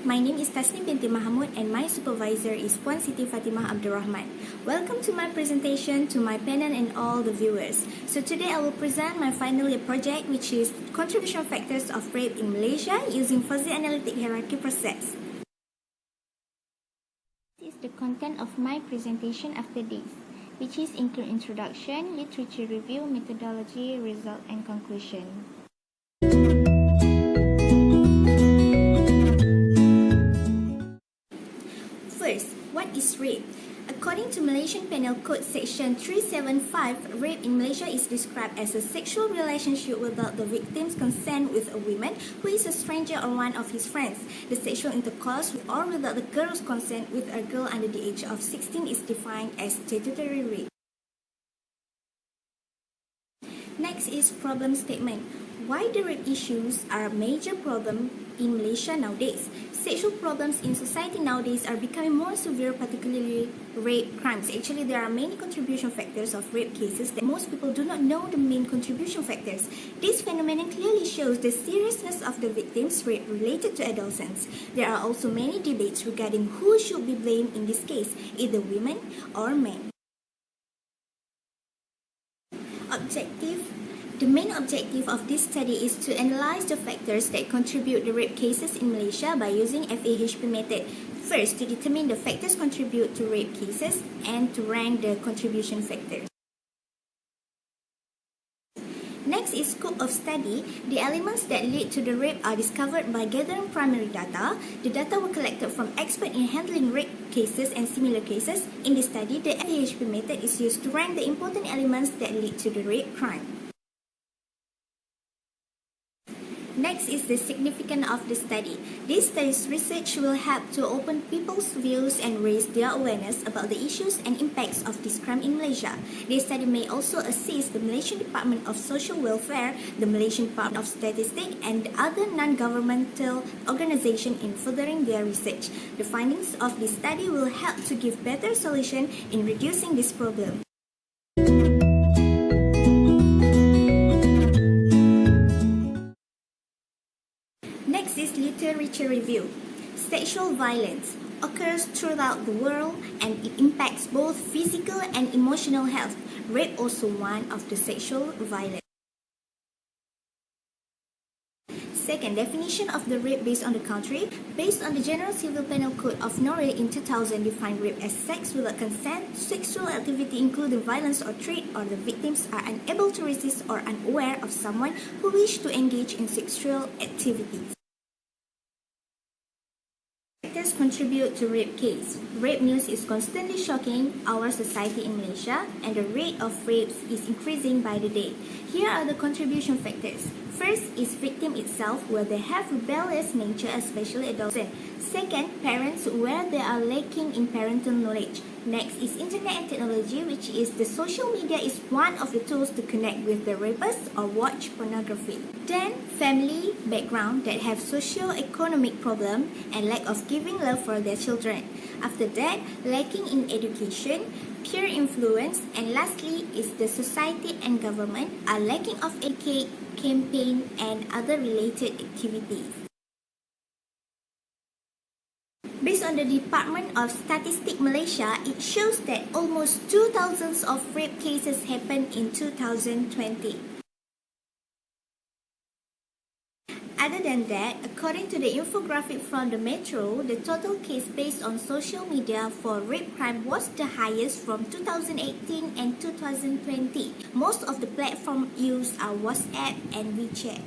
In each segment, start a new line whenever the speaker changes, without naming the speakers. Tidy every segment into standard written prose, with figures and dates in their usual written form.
My name is Tasnim binti Mahamod and my supervisor is Puan Siti Fatimah Abdurrahman. Welcome to my presentation to my panel and all the viewers. So today I will present my final year project, which is contribution factors of rape in Malaysia using fuzzy analytic hierarchy process. This is the content of my presentation after this, which is include introduction, literature review, methodology, result and conclusion. First, what is rape? According to Malaysian Penal Code Section 375, rape in Malaysia is described as a sexual relationship without the victim's consent with a woman who is a stranger or one of his friends. The sexual intercourse with or without the girl's consent with a girl under the age of 16 is defined as statutory rape. Next is problem statement. Why the rape issues are a major problem in Malaysia nowadays? Sexual problems in society nowadays are becoming more severe, particularly rape crimes. Actually, there are many contribution factors of rape cases that most people do not know the main contribution factors. This phenomenon clearly shows the seriousness of the victims' rape related to adolescents. There are also many debates regarding who should be blamed in this case, either women or men. Objective. The main objective of this study is to analyze the factors that contribute to rape cases in Malaysia by using FAHP method. First, to determine the factors contribute to rape cases and to rank the contribution factors. Next is scope of study. The elements that lead to the rape are discovered by gathering primary data. The data were collected from experts in handling rape cases and similar cases. In this study, the FAHP method is used to rank the important elements that lead to the rape crime. Next is the significance of the study. This study's research will help to open people's views and raise their awareness about the issues and impacts of this crime in Malaysia. This study may also assist the Malaysian Department of Social Welfare, the Malaysian Department of Statistics, and other non-governmental organizations in furthering their research. The findings of this study will help to give better solution in reducing this problem. Next is literature review. Sexual violence occurs throughout the world and it impacts both physical and emotional health. Rape also one of the sexual violence. Second, definition of the rape based on the country. Based on the General Civil Penal Code of Norway in 2000 defined rape as sex without consent, sexual activity including violence or threat, or the victims are unable to resist or unaware of someone who wish to engage in sexual activities. Factors contribute to rape case. Rape news is constantly shocking our society in Malaysia, and the rate of rapes is increasing by the day. Here are the contribution factors. First is victim itself, where they have rebellious nature, especially adolescents. Second, parents, where they are lacking in parental knowledge. Next is internet and technology, which is the social media is one of the tools to connect with the rapists or watch pornography. Then, family background that have socio-economic problem and lack of giving love for their children. After that, lacking in education, peer influence, and lastly is the society and government are lacking of educate, campaign, and other related activities. Based on the Department of Statistics Malaysia, it shows that almost 2,000 of rape cases happened in 2020. Other than that, according to the infographic from the Metro, the total case based on social media for rape crime was the highest from 2018 and 2020. Most of the platforms used are WhatsApp and WeChat.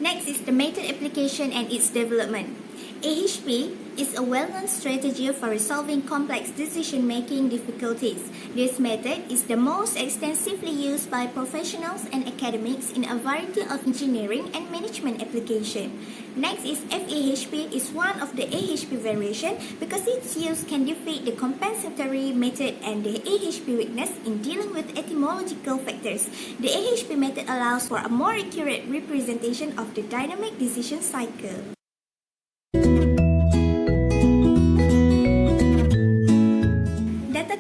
Next is the method application and its development. AHP is a well-known strategy for resolving complex decision-making difficulties. This method is the most extensively used by professionals and academics in a variety of engineering and management applications. Next is FAHP is one of the AHP variation because its use can defeat the compensatory method and the AHP weakness in dealing with etymological factors. The AHP method allows for a more accurate representation of the dynamic decision cycle.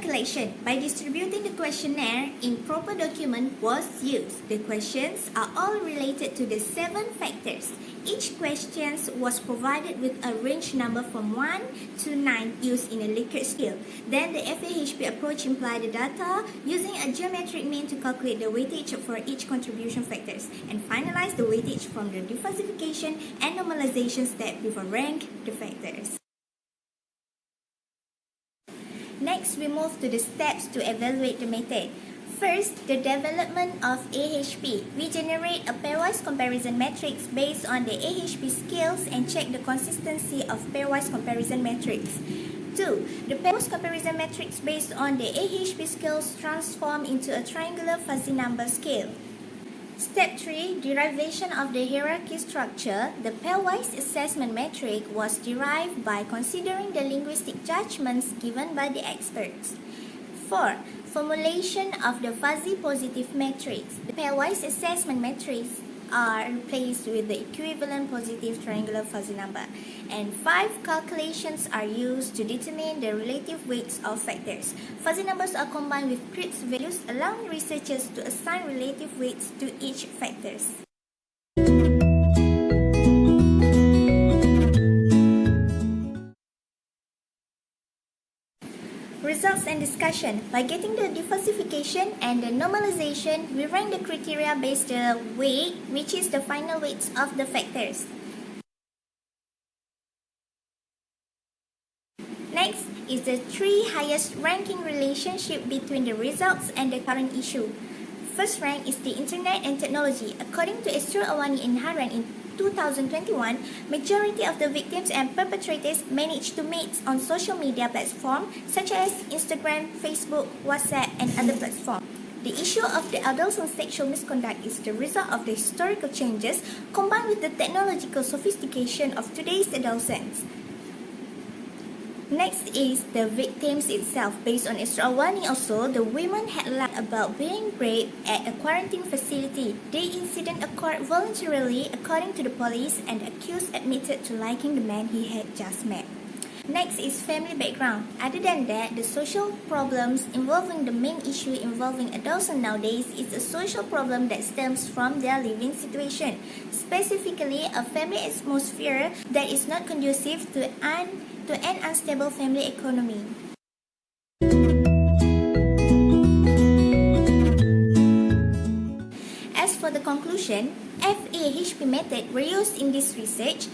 calculation by distributing the questionnaire in proper document was used. The questions are all related to the 7 factors. Each question was provided with a range number from 1 to 9 used in a Likert scale. Then the FAHP approach implied the data using a geometric mean to calculate the weightage for each contribution factors and finalize the weightage from the declassification and normalization step before rank the factors. Next, we move to the steps to evaluate the method. First, the development of AHP. We generate a pairwise comparison matrix based on the AHP scales and check the consistency of pairwise comparison matrix. 2. The pairwise comparison matrix based on the AHP scales transform into a triangular fuzzy number scale. Step 3. Derivation of the hierarchy structure. The pairwise assessment metric was derived by considering the linguistic judgments given by the experts. 4. Formulation of the fuzzy positive matrix. The pairwise assessment matrix are replaced with the equivalent positive triangular fuzzy number. And 5. Calculations are used to determine the relative weights of factors. Fuzzy numbers are combined with Cripps values, allowing researchers to assign relative weights to each factors. Results and discussion. By getting the declassification and the normalization, we rank the criteria based on the weight, which is the final weights of the factors. Next is the 3 highest ranking relationship between the results and the current issue. First rank is the Internet and Technology. According to Esther Awani and Haran in 2021, majority of the victims and perpetrators managed to meet on social media platforms such as Instagram, Facebook, WhatsApp, and other platforms. The issue of the adolescent sexual misconduct is the result of the historical changes combined with the technological sophistication of today's adolescents. Next is the victims itself. Based on Esther Awani also, the women had lied about being raped at a quarantine facility. The incident occurred voluntarily according to the police, and the accused admitted to liking the man he had just met. Next is family background. Other than that, the social problems involving the main issue involving adolescents nowadays is a social problem that stems from their living situation. Specifically, a family atmosphere that is not conducive to an unstable family economy. As for the conclusion, FAHP method were used in this research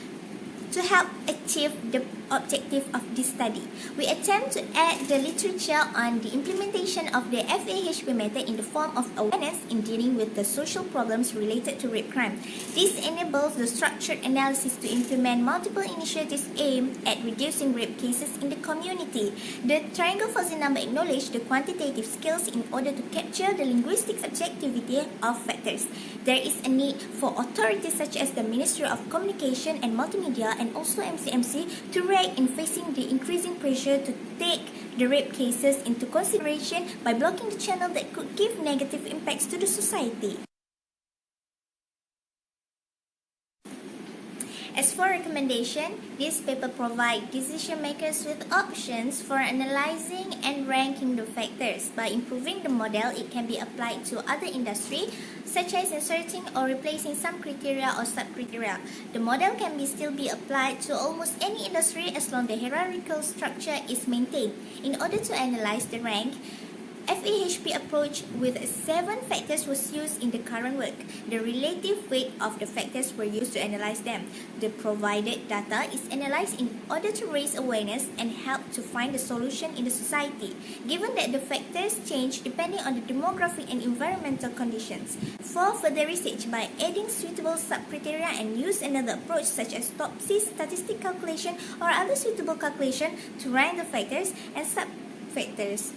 to help achieve the objective of this study. We attempt to add the literature on the implementation of the FAHP method in the form of awareness in dealing with the social problems related to rape crime. This enables the structured analysis to implement multiple initiatives aimed at reducing rape cases in the community. The triangle fuzzy number acknowledges the quantitative scales in order to capture the linguistic subjectivity of factors. There is a need for authorities such as the Ministry of Communication and Multimedia and also MCMC to react in facing the increasing pressure to take the rape cases into consideration by blocking the channel that could give negative impacts to the society. As for recommendation, this paper provides decision makers with options for analyzing and ranking the factors. By improving the model, it can be applied to other industries, such as inserting or replacing some criteria or sub-criteria. The model can still be applied to almost any industry as long as the hierarchical structure is maintained. In order to analyze the rank, FAHP approach with 7 factors was used in the current work. The relative weight of the factors were used to analyze them. The provided data is analyzed in order to raise awareness and help to find a solution in the society, given that the factors change depending on the demographic and environmental conditions. For further research, by adding suitable sub-criteria and use another approach such as Topsy statistic calculation or other suitable calculation to rank the factors and sub-factors.